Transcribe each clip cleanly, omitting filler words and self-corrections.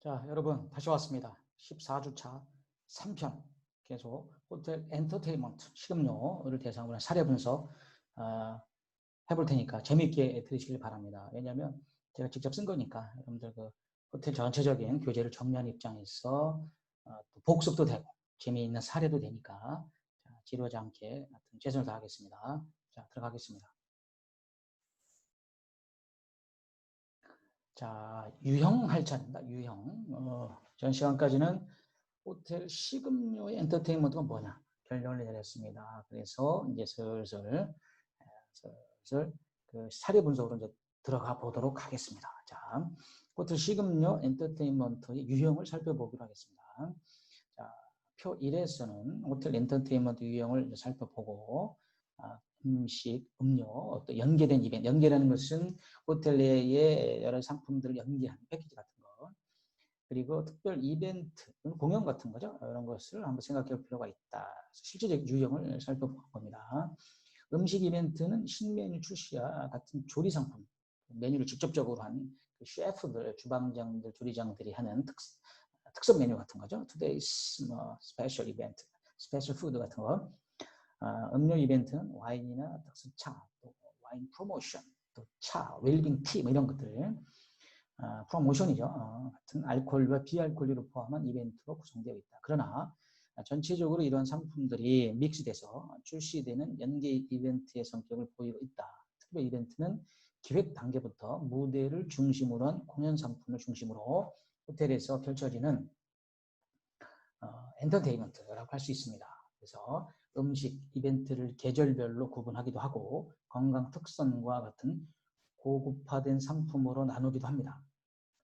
자, 여러분 다시 왔습니다. 14주차 3편 계속 호텔 엔터테인먼트 식음료를 대상으로 사례 분석 해볼 테니까 재미있게 들으시길 바랍니다. 왜냐하면 제가 직접 쓴 거니까 여러분들 그 호텔 전체적인 교재를 정리하는 입장에서 또 복습도 되고 재미있는 사례도 되니까 지루하지 않게 최선을 다하겠습니다. 자, 들어가겠습니다. 자, 유형 차례입니다. 유형. 전 시간까지는 호텔 식음료의 엔터테인먼트가 뭐냐 결론을 내렸습니다. 그래서 이제 슬슬 그 사례 분석으로 이제 들어가 보도록 하겠습니다. 자, 호텔 식음료 엔터테인먼트의 유형을 살펴보기로 하겠습니다. 자, 표 1에서는 호텔 엔터테인먼트 유형을 살펴보고 음식, 음료, 또 연계된 이벤트, 연계라는 것은 호텔 내에 여러 상품들을 연계하는 패키지 같은 거, 그리고 특별 이벤트, 공연 같은 거죠. 이런 것을 한번 생각해 볼 필요가 있다. 실제적 유형을 살펴볼 겁니다. 음식 이벤트는 신메뉴 출시와 같은 조리 상품, 메뉴를 직접적으로 한 셰프들, 주방장들, 조리장들이 하는 특선 메뉴 같은 거죠. Today's 스페셜 이벤트, 스페셜 푸드 같은 거. 음료 이벤트는 와인이나 특수 차, 또 와인 프로모션, 또 차, 웰빙 티, 뭐 이런 것들. 프로모션이죠. 같은 알코올과 비알코올류를 포함한 이벤트로 구성되어 있다. 그러나 전체적으로 이런 상품들이 믹스돼서 출시되는 연계 이벤트의 성격을 보이고 있다. 특별 이벤트는 기획 단계부터 무대를 중심으로 한 공연 상품을 중심으로 호텔에서 펼쳐지는 엔터테인먼트라고 할 수 있습니다. 그래서 음식 이벤트를 계절별로 구분하기도 하고 관광 특선과 같은 고급화된 상품으로 나누기도 합니다.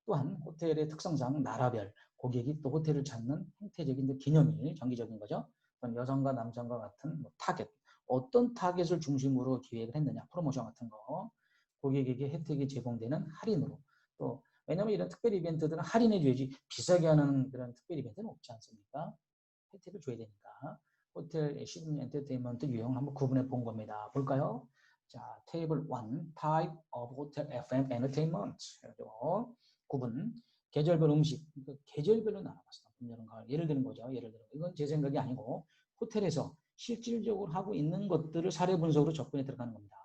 또한 호텔의 특성상 나라별 고객이 또 호텔을 찾는 행태적인 기념일, 정기적인 거죠. 여성과 남성과 같은 타겟, 어떤 타겟을 중심으로 기획을 했느냐, 프로모션 같은 거, 고객에게 혜택이 제공되는 할인으로, 또 왜냐하면 이런 특별 이벤트들은 할인해 줘야지 비싸게 하는 그런 특별 이벤트는 없지 않습니까? 혜택을 줘야 되니까. 호텔 식음 엔터테인먼트 유형 한번 구분해 본 겁니다. 볼까요? 자, 테이블 1, Type of Hotel FM Entertainment. 구분. 계절별 음식. 계절별로 나눠봤어. 봄, 여름, 가을. 예를 드는 거죠. 예를 들어. 이건 제 생각이 아니고 호텔에서 실질적으로 하고 있는 것들을 사례 분석으로 접근해 들어가는 겁니다.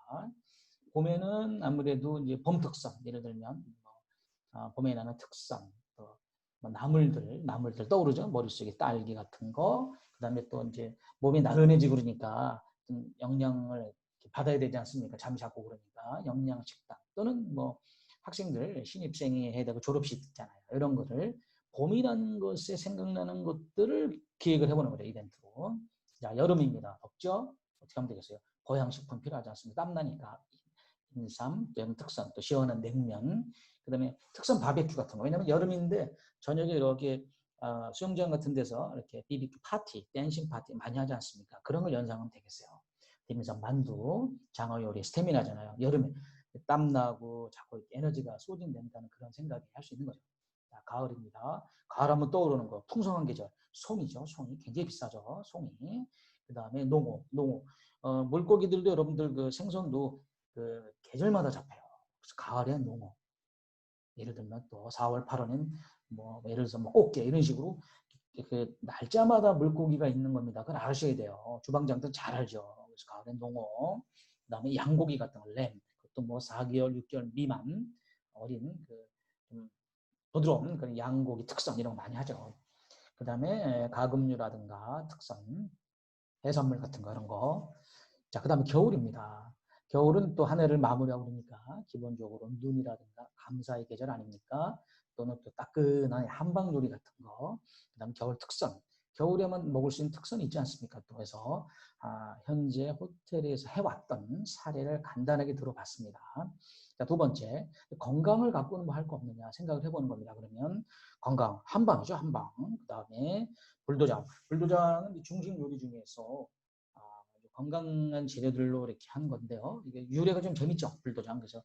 봄에는 아무래도 이제 봄 특선. 예를 들면 봄에 나는 특선. 또 나물들 떠오르죠. 머릿속에 딸기 같은 거. 그다음에 또 이제 몸이 나른해지고 그러니까 좀 영양을 받아야 되지 않습니까? 잠이 자꾸 그러니까 영양 식단 또는 뭐 학생들 신입생이 해야 되고 졸업식 있잖아요. 이런 거를 봄이라는 것에 생각나는 것들을 기획을 해보는 거죠. 이벤트로. 자, 여름입니다. 덥죠? 어떻게 하면 되겠어요? 보양식품 필요하지 않습니까? 땀나니까. 인삼, 여름 특선, 또 시원한 냉면, 그 다음에 특선 바베큐 같은 거. 왜냐면 여름인데 저녁에 이렇게 수영장 같은 데서 이렇게 BBQ 파티, 댄싱 파티 많이 하지 않습니까? 그런 걸 연상하면 되겠어요. 그러면서 만두, 장어 요리, 스태미나잖아요. 여름에 땀나고 자꾸 에너지가 소진된다는 그런 생각이 할 수 있는 거죠. 자, 가을입니다. 가을 하면 떠오르는 거, 풍성한 계절. 송이죠. 송이. 굉장히 비싸죠. 송이. 그 다음에 농어. 물고기들도 여러분들 그 생선도 그 계절마다 잡혀요. 그래서 가을에 농어. 예를 들면 또 4월, 8월엔 뭐 예를 들어서 뭐 꽃게 이런 식으로 그 날짜마다 물고기가 있는 겁니다. 그걸 아셔야 돼요. 주방장들 잘 알죠. 그래서 가을엔 농어, 그다음에 양고기 같은 거 램, 그것도 뭐 4개월, 6개월 미만 어린 그 부드러운 그런 양고기 특선 이런 거 많이 하죠. 그다음에 가금류라든가 특선, 해산물 같은 거 이런 거. 자, 그다음에 겨울입니다. 겨울은 또 한 해를 마무리하고 그러니까 기본적으로 눈이라든가 감사의 계절 아닙니까? 또는 또 따끈한 한방 요리 같은 거. 그다음 겨울 특선. 겨울에만 먹을 수 있는 특선이 있지 않습니까? 또 해서 현재 호텔에서 해왔던 사례를 간단하게 들어봤습니다. 자, 두 번째, 건강을 갖고는 뭐 할 거 없느냐 생각을 해보는 겁니다. 그러면 건강, 한방이죠, 한방. 그다음에 불도장. 불도장은 중식 요리 중에서 건강한 재료들로 이렇게 한 건데요. 이게 유래가 좀 재밌죠, 불도장. 그래서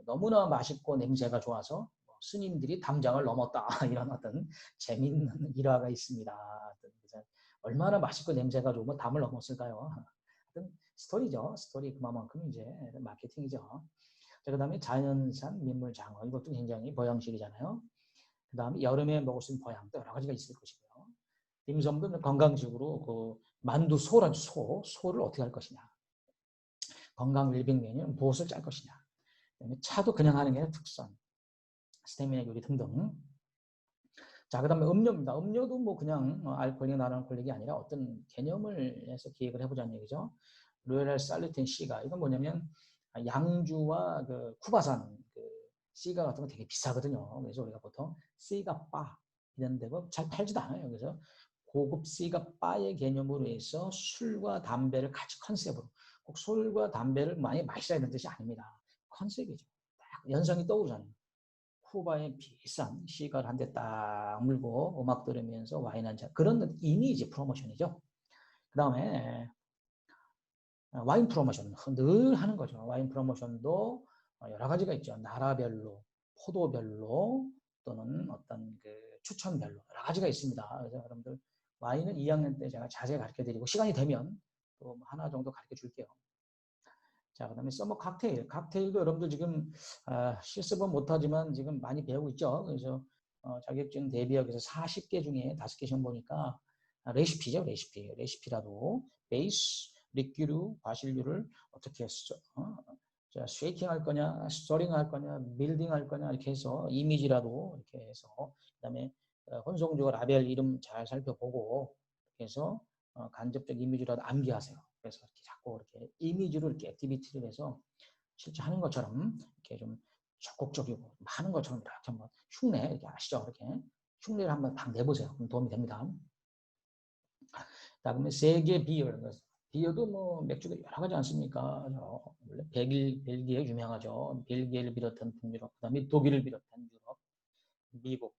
너무나 맛있고 냄새가 좋아서 스님들이 담장을 넘었다 이런 어떤 재밌는 일화가 있습니다. 그래서 얼마나 맛있고 냄새가 좋으면 담을 넘었을까요? 하여튼 스토리죠. 스토리 그만큼 이제 마케팅이죠. 자, 그다음에 자연산 민물 장어 이것도 굉장히 보양식이잖아요. 그 다음에 여름에 먹을 수 있는 보양 또 여러 가지가 있을 것이고요. 딤섬도 건강식으로 그 만두 소라죠. 소를 어떻게 할 것이냐. 건강 웰빙 메뉴는 무엇을 짤 것이냐. 그다음에 차도 그냥 하는 게 아니라 특선, 스테미나 요리 등등. 자, 그 다음에 음료입니다. 음료도 뭐 그냥 알코올이 나는 콜릭이 아니라 어떤 개념을 해서 기획을 해보자는 얘기죠. 로얄 살루틴 시가 이건 뭐냐면 양주와 그 쿠바산 그 시가 같은 거 되게 비싸거든요. 그래서 우리가 보통 시가 바 이런 데가 잘 팔지도 않아요. 그래서 고급 시가 바의 개념으로 해서 술과 담배를 같이 컨셉으로 꼭 술과 담배를 많이 마시라 이런 뜻이 아닙니다. 컨셉이죠. 딱 연상이 떠오르잖아요. 쿠바의 비싼 시가를 한 대 딱 물고 음악 들으면서 와인 한 잔. 그런 이미지 프로모션이죠. 그 다음에 와인 프로모션 늘 하는 거죠. 와인 프로모션도 여러 가지가 있죠. 나라별로, 포도별로 또는 어떤 그 추천별로 여러 가지가 있습니다. 그래서 여러분들 와인은 2학년 때 제가 자세히 가르쳐 드리고 시간이 되면 또 하나 정도 가르쳐 줄게요. 자, 그 다음에 서머 칵테일. 칵테일도 여러분들 지금 실습은 못하지만 지금 많이 배우고 있죠. 그래서 자격증 대비하기 위해서 40개 중에 5개 시험 보니까 레시피죠. 레시피라도 베이스, 리큐르, 바실류를 어떻게 자, 쉐이킹 할 거냐, 스토링 할 거냐, 밀딩 할 거냐 이렇게 해서 이미지라도 이렇게 해서 그다음에 혼성주가 라벨 이름 잘 살펴보고 이렇게 해서 간접적 이미지라도 암기하세요. 그래서 이렇게 자꾸 이렇게 이미지로 이렇게 액티비티를 해서 실제 하는 것처럼 이렇게 좀 적극적이고 하는 것처럼 이렇게 한번 흉내 이렇게 아시죠? 이렇게 흉내를 한번 딱 내보세요. 그럼 도움이 됩니다. 그다음에 세계 비어 비어도 뭐 맥주가 여러 가지 않습니까? 원래 벨기에 유명하죠. 벨기에를 비롯한 북유럽, 그다음에 독일을 비롯한 유럽, 미국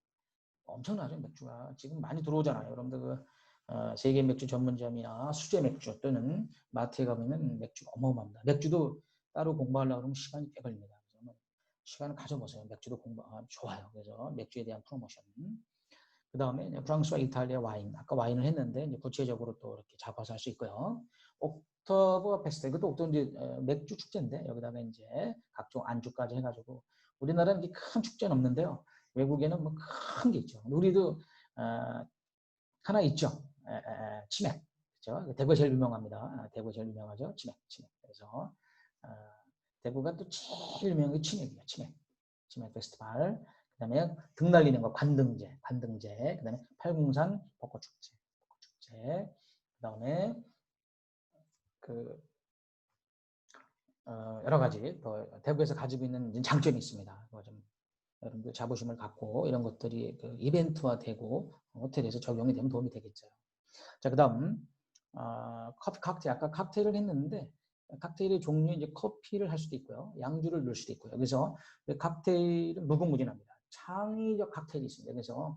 엄청나죠 맥주가 지금 많이 들어오잖아요. 여러분들 그 세계 맥주 전문점이나 수제 맥주 또는 마트에 가보면 맥주가 어마어마합니다. 맥주도 따로 공부하려고 하면 시간이 꽤 걸립니다. 그래서 시간을 가져보세요. 맥주도 좋아요. 그래서 맥주에 대한 프로모션. 그 다음에 프랑스와 이탈리아 와인. 아까 와인을 했는데 이제 구체적으로 또 이렇게 잡아서 할 수 있고요. 옥토버 페스트. 이것도 옥토버 이제 맥주 축제인데 여기다가 이제 각종 안주까지 해가지고 우리나라는 이게 큰 축제는 없는데요. 외국에는 뭐 큰 게 있죠. 우리도 하나 있죠. 치맥. 그렇죠? 대구가 제일 유명합니다. 대구 제일 유명하죠. 치맥. 그래서 대구가 또 제일 유명한 게 치맥이에요. 치맥 페스티벌. 그다음에 등 날리는 거 관등제. 그다음에 팔공산 벚꽃축제. 그다음에 그 여러 가지 또 대구에서 가지고 있는 장점이 있습니다. 좀 여러분들 자부심을 갖고 이런 것들이 그 이벤트화되고 호텔에서 적용이 되면 도움이 되겠죠. 자, 그다음 커피 칵테일. 아까 칵테일을 했는데 칵테일의 종류에 이제 커피를 할 수도 있고요, 양주를 넣을 수도 있고요. 그래서 칵테일은 무궁무진합니다. 창의적 칵테일이 있습니다. 그래서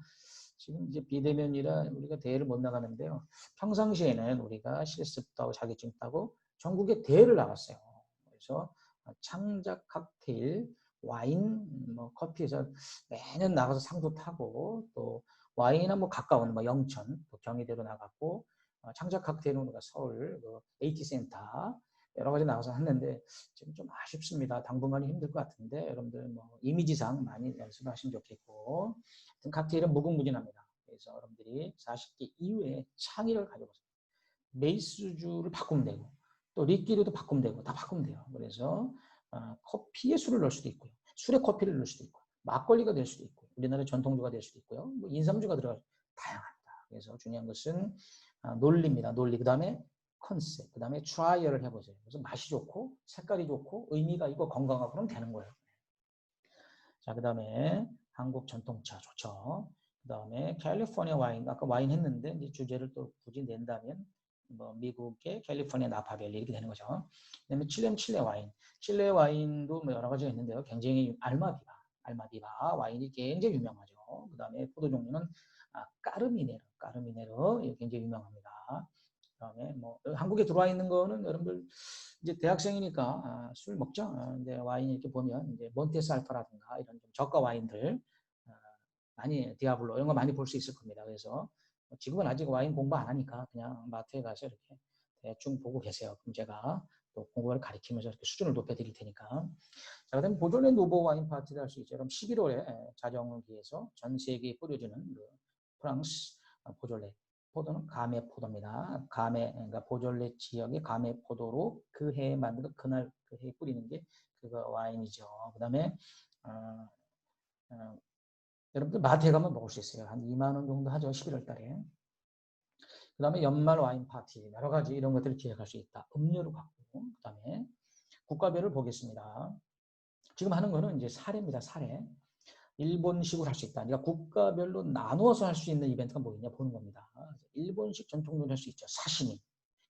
지금 이제 비대면이라 우리가 대회를 못 나가는데요. 평상시에는 우리가 실습도 하고 자격증 따고 전국에 대회를 나갔어요. 그래서 창작 칵테일, 와인, 뭐 커피에서 매년 나가서 상도 타고 또 와인은 뭐 가까운 뭐 영천, 또 경희대로 나갔고 창작 칵테일은 우리가 서울 그 AT센터 여러 가지 나가서 했는데 지금 좀 아쉽습니다. 당분간은 힘들 것 같은데 여러분들 뭐 이미지상 많이 연습하시면 좋겠고 칵테일은 무궁무진합니다. 그래서 여러분들이 40개 이후에 창의를 가져보세요. 메이스주를 바꾸면 되고 또 리끼리도 바꾸면 되고 다 바꾸면 돼요. 그래서 커피에 술을 넣을 수도 있고요. 술에 커피를 넣을 수도 있고 막걸리가 될 수도 있고 우리나라의 전통주가 될 수도 있고요. 뭐 인삼주가 들어갈 다양합니다. 그래서 중요한 것은 논리입니다. 논리. 그 다음에 컨셉. 그 다음에 트라이얼을 해보세요. 그래서 맛이 좋고 색깔이 좋고 의미가 있고 건강하고 그러면 되는 거예요. 자, 그 다음에 한국 전통차 좋죠. 그 다음에 캘리포니아 와인. 아까 와인 했는데 이제 주제를 또 굳이 낸다면 뭐 미국의 캘리포니아 나파밸리 이렇게 되는 거죠. 그다음에 칠레 와인. 칠레 와인도 뭐 여러 가지가 있는데요. 굉장히 알마비바 와인이 굉장히 유명하죠. 그다음에 포도 종류는 까르미네로 굉장히 유명합니다. 그다음에 뭐 한국에 들어와 있는 거는 여러분들 이제 대학생이니까 술 먹죠. 근데 와인 이렇게 보면 이제 몬테스 알파라든가 이런 좀 저가 와인들 많이 디아블로 이런 거 많이 볼 수 있을 겁니다. 그래서 지금은 아직 와인 공부 안 하니까 그냥 마트에 가서 이렇게 대충 보고 계세요. 그럼 제가 또 공부를 가르치면서 이렇게 수준을 높여드릴 테니까. 자, 그다음에 보졸레 노보 와인 파티를 할 수 있죠. 그럼 11월에 자정을 기해서 전 세계에 뿌려지는 그 프랑스 보졸레 포도는 가메 포도입니다. 가메, 그러니까 보졸레 지역의 가메 포도로 그 해에 만든 그날 그 해에 뿌리는 게 그거 와인이죠. 그다음에 여러분들 마트에 가면 먹을 수 있어요. 한 2만 원 정도 하죠. 11월 달에. 그 다음에 연말 와인 파티, 여러 가지 이런 것들을 기획할 수 있다. 음료를 갖고. 그 다음에 국가별을 보겠습니다. 지금 하는 거는 이제 사례입니다. 사례. 일본식으로 할 수 있다. 그러니까 국가별로 나누어서 할 수 있는 이벤트가 뭐있냐 보는 겁니다. 일본식 전통놀이 할 수 있죠. 사시미.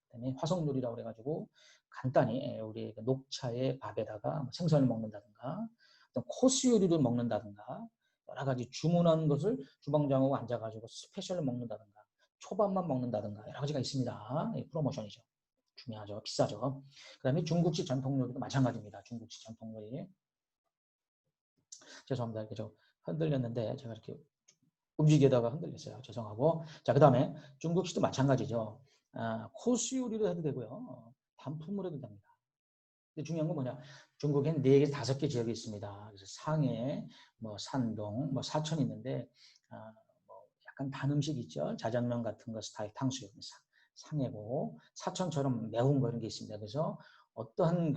그다음에 화석놀이라고 그래가지고 간단히 우리 녹차에 밥에다가 생선을 먹는다든가 어떤 코스 요리를 먹는다든가 여러 가지 주문한 것을 주방장하고 앉아가지고 스페셜을 먹는다든가 초밥만 먹는다든가 여러 가지가 있습니다. 프로모션이죠. 중요하죠. 비싸죠. 그 다음에 중국식 전통요리도 마찬가지입니다. 중국식 전통요리. 죄송합니다. 이렇게 좀 흔들렸는데 제가 이렇게 움직이다가 흔들렸어요. 죄송하고. 자, 그 다음에 중국식도 마찬가지죠. 코스 요리로 해도 되고요. 단품으로 해도 됩니다. 근데 중요한 건 뭐냐? 중국엔 4개, 5개 지역이 있습니다. 그래서 상해, 산동, 사천이 있는데, 약간 단 음식 있죠? 자장면 같은 거 스타일 탕수육, 상해고, 사천처럼 매운 거 이런 게 있습니다. 그래서 어떠한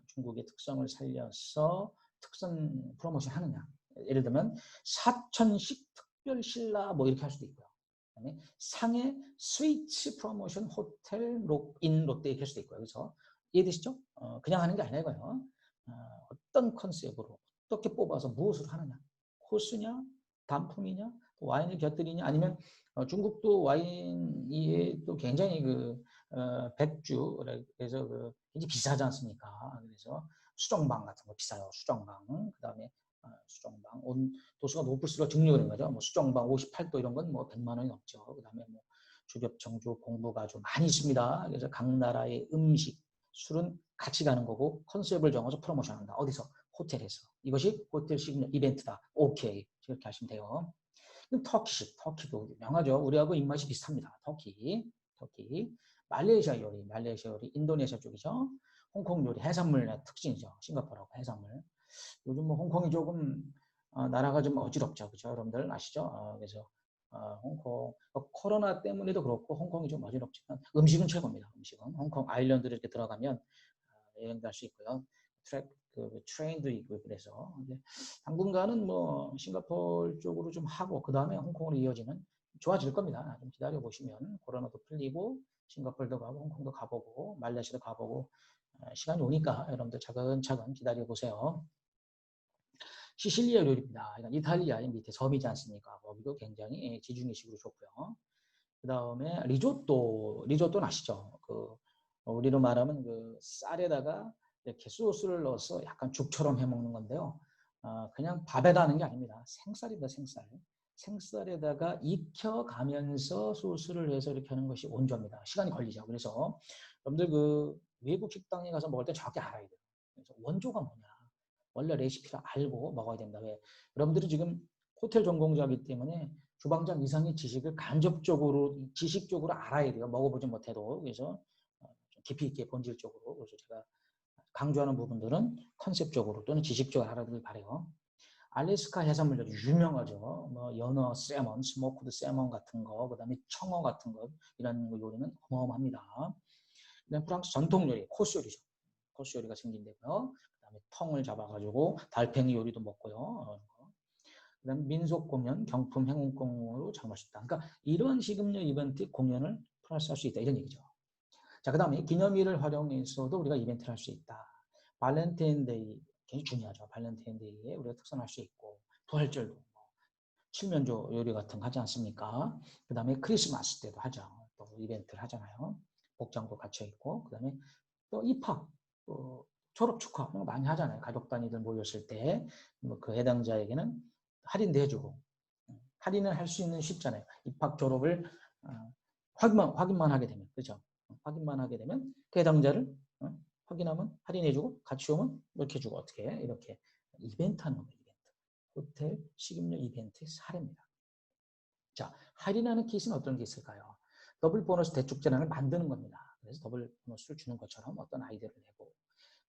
중국의 특성을 살려서 특선 프로모션 하느냐. 예를 들면, 사천식 특별 신라 이렇게 할 수도 있고요. 그다음에 상해 스위치 프로모션 호텔 인 롯데 이렇게 할 수도 있고요. 그래서 이해되시죠? 그냥 하는 게 아니라 이거예요. 어떤 컨셉으로 어떻게 뽑아서 무엇을 하느냐. 코스냐, 단품이냐, 와인을 곁들이냐, 아니면 중국도 와인이 또 굉장히 백주, 그래서 굉장히 비싸지 않습니까? 그래서 수정방 같은 거 비싸요. 수정방. 그 다음에 수정방. 도수가 높을수록 증류그런 거죠. 수정방 58도 이런 건 100만 원이 넘죠. 그 다음에 주겹, 정주, 공부가 아주 많이 있습니다. 그래서 각 나라의 음식, 술은 같이 가는 거고 컨셉을 정해서 프로모션한다. 어디서? 호텔에서. 이것이 호텔식 이벤트다. 오케이. 이렇게 하시면 돼요. 터키식, 터키도 유명하죠. 우리하고 입맛이 비슷합니다. 터키. 말레이시아 요리, 인도네시아 쪽이죠. 홍콩 요리, 해산물 특징이죠. 싱가포르하고 해산물. 요즘 홍콩이 조금 나라가 좀 어지럽죠. 그죠? 여러분들 아시죠? 그래서 홍콩 코로나 때문에도 그렇고 홍콩이 좀 어지럽지만 음식은 최고입니다. 음식은 홍콩 아일랜드를 이렇게 들어가면 여행도 할 수 있고요. 트레인도 있고 그래서 당분간은 싱가포르 쪽으로 좀 하고 그 다음에 홍콩으로 이어지는 좋아질 겁니다. 좀 기다려 보시면 코로나도 풀리고 싱가포르도 가고 홍콩도 가보고 말레이시아도 가보고 시간이 오니까 여러분들 차근차근 기다려 보세요. 시실리아 요리입니다. 이건 이탈리아의 밑에 섬이지 않습니까? 거기도 굉장히 지중해식으로 좋고요. 그 다음에 리조또는 아시죠? 우리로 말하면 쌀에다가 이렇게 소스를 넣어서 약간 죽처럼 해 먹는 건데요. 그냥 밥에다 하는 게 아닙니다. 생쌀입니다, 생쌀. 생쌀에다가 익혀가면서 소스를 해서 이렇게 하는 것이 원조입니다. 시간이 걸리죠. 그래서 여러분들 외국 식당에 가서 먹을 때 정확히 알아야 돼요. 그래서 원조가 뭐냐. 원래 레시피를 알고 먹어야 됩니다. 왜? 여러분들이 지금 호텔 전공자이기 때문에 주방장 이상의 지식을 간접적으로, 지식적으로 알아야 돼요. 먹어보지 못해도. 그래서 좀 깊이 있게 본질적으로. 그래서 제가 강조하는 부분들은 컨셉적으로 또는 지식적으로 알아두길 바래요. 알래스카 해산물도 유명하죠. 연어, 세먼, 스모크드 세먼 같은 거, 그 다음에 청어 같은 거, 이런 요리는 어마어마합니다. 그 다음에 프랑스 전통 요리, 코스 요리죠. 코스 요리가 생긴다고요. 그 다음에 텅을 잡아가지고 달팽이 요리도 먹고요. 그 다음에 민속 공연, 경품, 행운공으로 장할 수 있다. 그러니까 이런 식음료 이벤트 공연을 플러스 할 수 있다. 이런 얘기죠. 자, 그 다음에 기념일을 활용해서도 우리가 이벤트를 할 수 있다. 발렌타인데이 굉장히 중요하죠. 발렌타인데이에 우리가 특선할 수 있고 부활절도 칠면조 요리 같은 거 하지 않습니까? 그 다음에 크리스마스 때도 하죠. 또 이벤트를 하잖아요. 복장도 갖춰 있고 그 다음에 또 입학, 졸업 축하 이런 거 많이 하잖아요. 가족 단위들 모였을 때 그 해당자에게는 할인도 해주고 할인을 할 수 있는 쉽잖아요. 입학 졸업을 확인만 하게 되면 그렇죠. 확인만 하게 되면 그 해당자를 확인하면 할인해주고 같이 오면 이렇게 해주고 어떻게 이렇게 이벤트 하는 겁니다. 이벤트. 호텔 식임료 이벤트의 사례입니다. 자, 할인하는 케이스는 어떤 게 있을까요? 더블 보너스 대축제란을 만드는 겁니다. 그래서 더블 보너스를 주는 것처럼 어떤 아이디어를 내고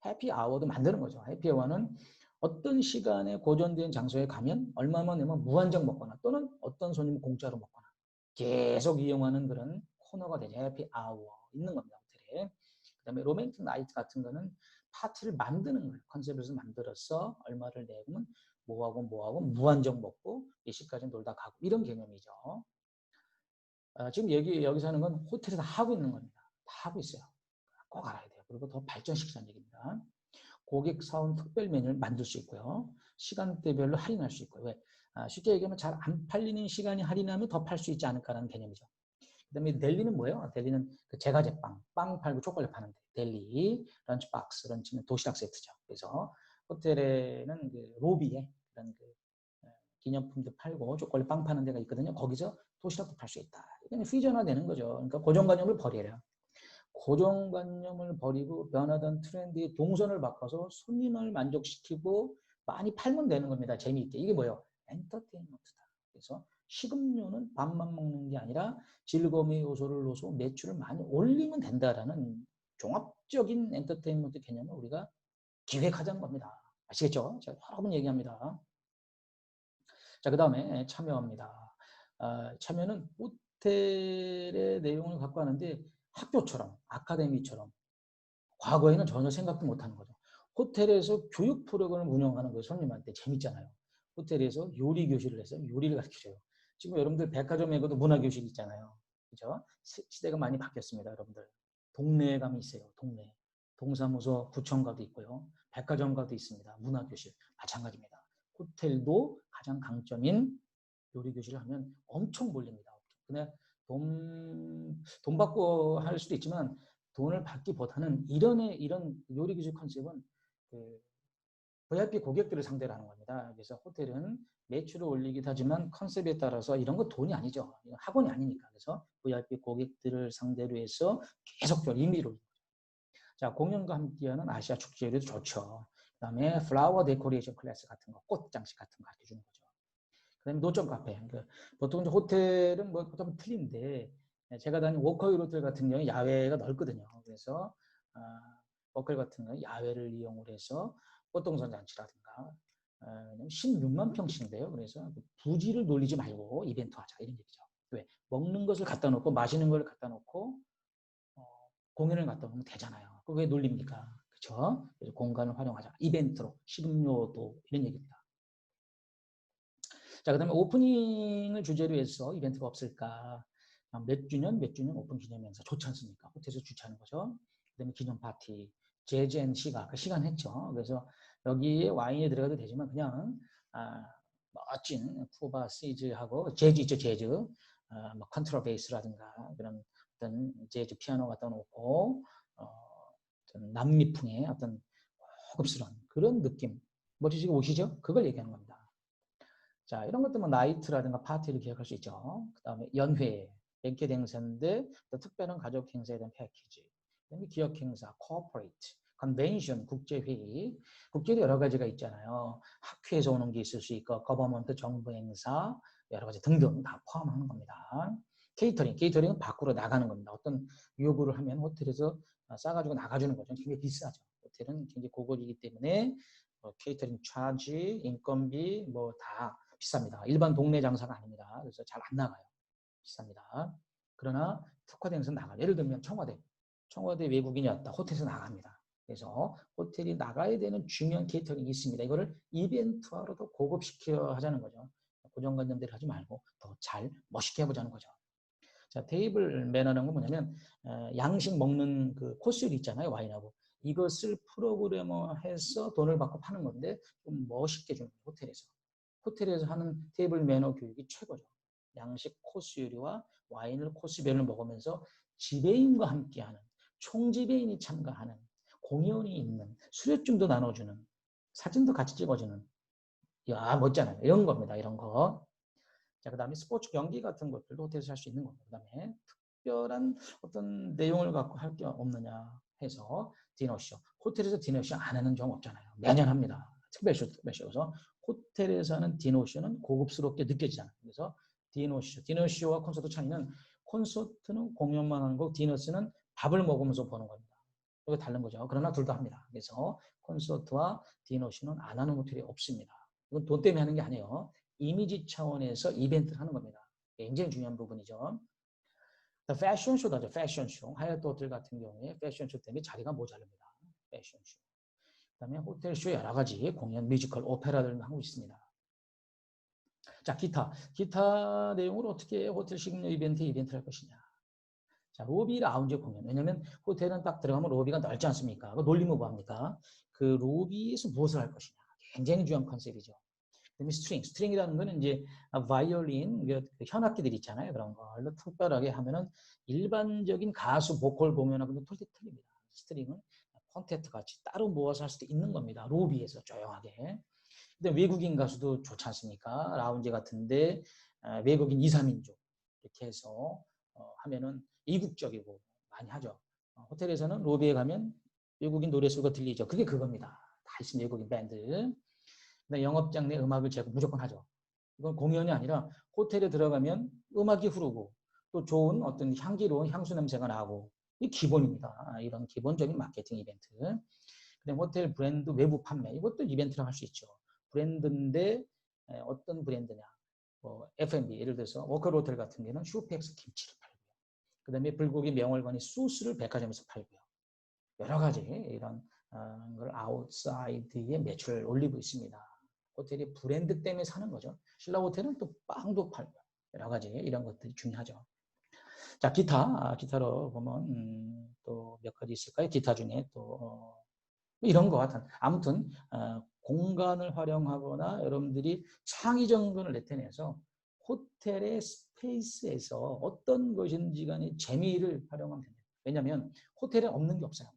해피아워도 만드는 거죠. 해피아워는 어떤 시간에 고정된 장소에 가면 얼마만 내면 무한정 먹거나 또는 어떤 손님은 공짜로 먹거나 계속 이용하는 그런 코너가 되죠. 해피아워 있는 겁니다. 호텔에. 그다음에 로맨틱 나이트 같은 거는 파티를 만드는 거예요. 컨셉에서 만들어서 얼마를 내면 뭐하고 무한정 먹고 몇 시까지 놀다 가고 이런 개념이죠. 지금 여기서 하는 건 호텔에서 하고 있는 겁니다. 다 하고 있어요. 꼭 알아야 돼요. 그리고 더 발전시키자는 얘기입니다. 고객 사원 특별 메뉴를 만들 수 있고요. 시간대별로 할인할 수 있고요. 왜? 쉽게 얘기하면 잘 안 팔리는 시간이 할인하면 더 팔 수 있지 않을까라는 개념이죠. 그 다음에 델리는 뭐예요? 델리는 그 제과제빵, 빵 팔고 초콜릿 파는 델리, 런치박스, 런치는 도시락 세트죠. 그래서 호텔에는 그 로비에 그런 그 기념품도 팔고 초콜릿 빵 파는 데가 있거든요. 거기서 도시락도 팔 수 있다. 이건 퓨전화되는 거죠. 그러니까 고정관념을 버려요. 고정관념을 버리고 변하던 트렌드의 동선을 바꿔서 손님을 만족시키고 많이 팔면 되는 겁니다. 재미있게. 이게 뭐예요? 엔터테인먼트다. 그래서 식음료는 밥만 먹는 게 아니라 즐거움의 요소를 넣어서 매출을 많이 올리면 된다라는 종합적인 엔터테인먼트 개념을 우리가 기획하자는 겁니다. 아시겠죠? 제가 여러 번 얘기합니다. 자, 그 다음에 참여입니다. 참여는 호텔의 내용을 갖고 하는데 학교처럼, 아카데미처럼 과거에는 전혀 생각도 못하는 거죠. 호텔에서 교육 프로그램을 운영하는 거예요. 손님한테 재밌잖아요. 호텔에서 요리 교실을 해서 요리를 가르쳐줘요. 지금 여러분들 백화점에도 문화교실 있잖아요. 그죠? 시대가 많이 바뀌었습니다, 여러분들. 동네에 가면 있어요, 동네. 동사무소, 구청가도 있고요. 백화점가도 있습니다. 문화교실. 마찬가지입니다. 호텔도 가장 강점인 요리교실을 하면 엄청 몰립니다. 근데 돈 받고 할 수도 있지만 돈을 받기보다는 이런 요리교실 컨셉은 그 VIP 고객들을 상대로 하는 겁니다. 그래서 호텔은 매출을 올리기도 하지만 컨셉에 따라서 이런 거 돈이 아니죠. 학원이 아니니까. 그래서 VIP 고객들을 상대로 해서 계속적으로 임의로. 자, 공연과 함께하는 아시아 축제도 좋죠. 그 다음에 플라워 데코레이션 클래스 같은 거, 꽃 장식 같은 거 가르쳐주는 거죠. 그다음에 노점 카페. 그러니까 보통 호텔은 뭐 좀 틀린데 제가 다니는 워커힐 호텔 같은 경우에 야외가 넓거든요. 그래서 워커힐 같은 경우는 야외를 이용을 해서 꽃동산 잔치라든가 16만 평씩인데요. 그래서 부지를 놀리지 말고 이벤트 하자 이런 얘기죠. 왜? 먹는 것을 갖다 놓고 마시는 걸 갖다 놓고 공연을 갖다 놓으면 되잖아요. 그거 왜 놀립니까? 그렇죠? 그래서 공간을 활용하자. 이벤트로 식음료도 이런 얘기입니다. 자, 그 다음에 오프닝을 주제로 해서 이벤트가 없을까? 몇 주년 오픈 기념 행사 좋지 않습니까? 호텔에서 주최하는 거죠. 그 다음에 기념 파티, 재즈 앤 시가, 그 시간 했죠. 그래서 여기에 와인이 들어가도 되지만 그냥 멋진 쿠바 시즈하고 재즈 있죠, 재즈. 뭐 컨트라베이스라든가 그런 어떤 재즈 피아노 갖다 놓고 어떤 남미풍의 어떤 고급스러운 그런 느낌. 뭐지 지금 오시죠? 그걸 얘기하는 겁니다. 자, 이런 것들은 나이트라든가 파티를 기획할 수 있죠. 그 다음에 연회, 뱅켓 행사인데 또 특별한 가족 행사에 대한 패키지, 그 다음에 기업 행사, 코퍼레이트, 컨벤션, 국제회의, 국제도 여러 가지가 있잖아요. 학회에서 오는 게 있을 수 있고, 거버먼트 정부 행사, 여러 가지 등등 다 포함하는 겁니다. 케이터링은 밖으로 나가는 겁니다. 어떤 요구를 하면 호텔에서 싸가지고 나가주는 거죠. 굉장히 비싸죠. 호텔은 굉장히 고급이기 때문에 케이터링 차지, 인건비 뭐 다 비쌉니다. 일반 동네 장사가 아닙니다. 그래서 잘 안 나가요. 비쌉니다. 그러나 특화된 데서 나가요. 예를 들면 청와대 외국인이 왔다. 호텔에서 나갑니다. 그래서 호텔이 나가야 되는 중요한 케이터링이 있습니다. 이거를 이벤트화로도 고급시켜 하자는 거죠. 고정관념대로 하지 말고 더 잘 멋있게 해보자는 거죠. 자, 테이블 매너는 건 뭐냐면 양식 먹는 그 코스율 있잖아요. 와인하고. 이것을 프로그래머해서 돈을 받고 파는 건데 좀 멋있게 주는 거예요. 호텔에서 하는 테이블 매너 교육이 최고죠. 양식 코스 요리와 와인을 코스별로 먹으면서 지배인과 함께하는 총지배인이 참가하는 공연이 있는 수료증도 나눠주는 사진도 같이 찍어주는 멋잖아요. 이런 겁니다. 이런 거. 자, 그 다음에 스포츠 경기 같은 것들도 호텔에서 할 수 있는 겁니다. 그 다음에 특별한 어떤 내용을 갖고 할 게 없느냐 해서 디너쇼. 호텔에서 디너쇼 안 하는 경우 없잖아요. 매년 합니다. 특별쇼. 그래서 호텔에서 하는 디너쇼는 고급스럽게 느껴지잖아요. 그래서 디너쇼와 콘서트 차이는 콘서트는 공연만 하는 거고 디너쇼는 밥을 먹으면서 보는 겁니다. 이거 다른 거죠. 그러나 둘 다 합니다. 그래서 콘서트와 디너쇼는 안 하는 호텔이 없습니다. 이건 돈 때문에 하는 게 아니에요. 이미지 차원에서 이벤트를 하는 겁니다. 굉장히 중요한 부분이죠. 패션쇼도 하죠. 패션쇼. 하얏트 호텔 같은 경우에 패션쇼 때문에 자리가 모자랍니다. 패션쇼. 그다음에 호텔쇼 여러 가지 공연, 뮤지컬, 오페라를 하고 있습니다. 자, 기타 내용을 어떻게 호텔 식료 이벤트를 할 것이냐. 자, 로비 라운지 공연. 왜냐면 호텔은 딱 들어가면 로비가 넓지 않습니까? 그 놀리면 뭐합니까? 그 로비에서 무엇을 할 것이냐. 굉장히 중요한 컨셉이죠. 그다음에 스트링이라는 거는 이제 바이올린, 그 현악기들 있잖아요. 그런 걸로 특별하게 하면은 일반적인 가수 보컬 공연하고는 틀립니다. 스트링은 콘텐트 같이 따로 모아서 할 수도 있는 겁니다. 로비에서 조용하게. 근데 외국인 가수도 좋지 않습니까? 라운지 같은데 외국인 2, 3인조 이렇게 해서 하면은 이국적이고 많이 하죠. 호텔에서는 로비에 가면 외국인 노래소리가 들리죠. 그게 그겁니다. 다 있습니다. 외국인 밴드. 근데 영업장 내 음악을 제공 무조건 하죠. 이건 공연이 아니라 호텔에 들어가면 음악이 흐르고 또 좋은 어떤 향기로운 향수 냄새가 나고 이 기본입니다. 이런 기본적인 마케팅 이벤트. 그다음 호텔 브랜드 외부 판매 이것도 이벤트로 할 수 있죠. 브랜드인데 어떤 브랜드냐? 뭐 F&B 예를 들어서 워커 호텔 같은 경우는 슈퍼엑스 김치를 팔고요. 그다음에 불고기 명월관이 소스를 백화점에서 팔고요. 여러 가지 이런 걸 아웃사이드에 매출을 올리고 있습니다. 호텔이 브랜드 때문에 사는 거죠. 신라 호텔은 또 빵도 팔고 여러 가지 이런 것들이 중요하죠. 자, 기타로 보면 또 몇 가지 있을까요? 기타 중에 또 이런 것 같은 아무튼 공간을 활용하거나 여러분들이 창의적인을 나타내서 호텔의 스페이스에서 어떤 것인지 간에 재미를 활용하면 됩니다. 왜냐하면 호텔에 없는 게 없어요.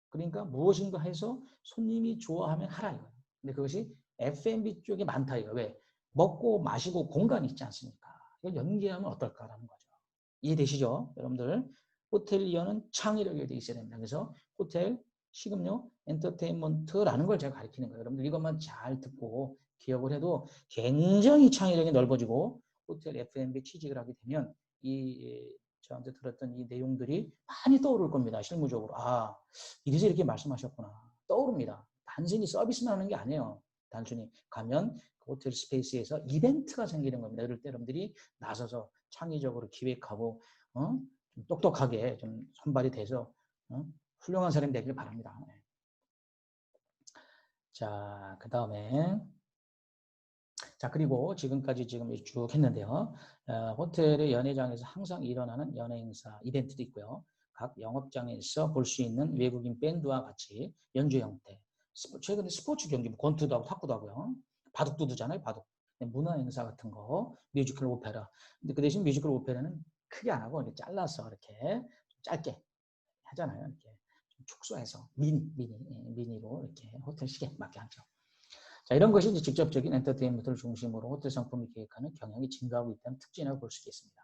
그러니까 무엇인가 해서 손님이 좋아하면 하라 이거예요. 근데 그것이 F&B 쪽에 많다 이거. 왜? 먹고 마시고 공간이 있지 않습니까? 이걸 연계하면 어떨까라는 거죠. 이해되시죠? 여러분들 호텔리어는 창의력이 돼 있어야 됩니다. 그래서 호텔, 식음료, 엔터테인먼트라는 걸 제가 가르치는 거예요. 여러분들 이것만 잘 듣고 기억을 해도 굉장히 창의력이 넓어지고 호텔 F&B 취직을 하게 되면 이 저한테 들었던 이 내용들이 많이 떠오를 겁니다. 실무적으로. 아, 이래서 이렇게 말씀하셨구나. 떠오릅니다. 단순히 서비스만 하는 게 아니에요. 단순히 가면 그 호텔 스페이스에서 이벤트가 생기는 겁니다. 이럴 때 여러분들이 나서서 창의적으로 기획하고 좀 똑똑하게 좀 선발이 돼서 훌륭한 사람이 되길 바랍니다. 자, 그 다음에 자, 그리고 지금까지 지금 쭉 했는데요. 호텔의 연회장에서 항상 일어나는 연회 행사 이벤트도 있고요. 각 영업장에서 볼 수 있는 외국인 밴드와 같이 연주 형태. 최근에 스포츠 경기, 권투도 하고 탁구도 하고요. 바둑도 두잖아요, 바둑. 문화 행사 같은 거, 뮤지컬 오페라. 근데 그 대신 뮤지컬 오페라는 크게 안 하고 이렇게 잘라서 이렇게 짧게 하잖아요. 이렇게 축소해서 미니로 이렇게 호텔 시계 맞게 하죠. 자, 이런 것이 이제 직접적인 엔터테인먼트를 중심으로 호텔 상품을 기획하는 경향이 증가하고 있다는 특징이라고 볼 수 있겠습니다.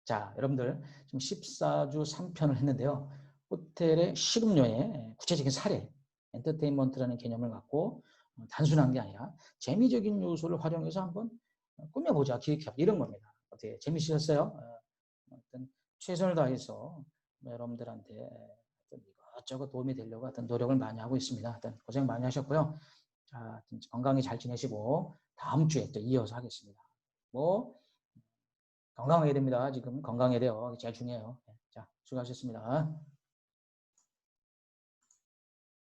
자, 여러분들 지금 14주 3편을 했는데요. 호텔의 식음료의 구체적인 사례, 엔터테인먼트라는 개념을 갖고 단순한 게 아니라 재미적인 요소를 활용해서 한번 꾸며보자, 기획해보자 이런 겁니다. 어떻게 재미있으셨어요? 어떤 최선을 다해서 여러분들한테 이것저것 도움이 되려고 하여튼 노력을 많이 하고 있습니다. 하여튼 고생 많이 하셨고요. 자, 건강히 잘 지내시고 다음 주에 또 이어서 하겠습니다. 뭐 건강해야 됩니다. 지금 건강해야 돼요. 제일 중요해요. 자, 수고하셨습니다.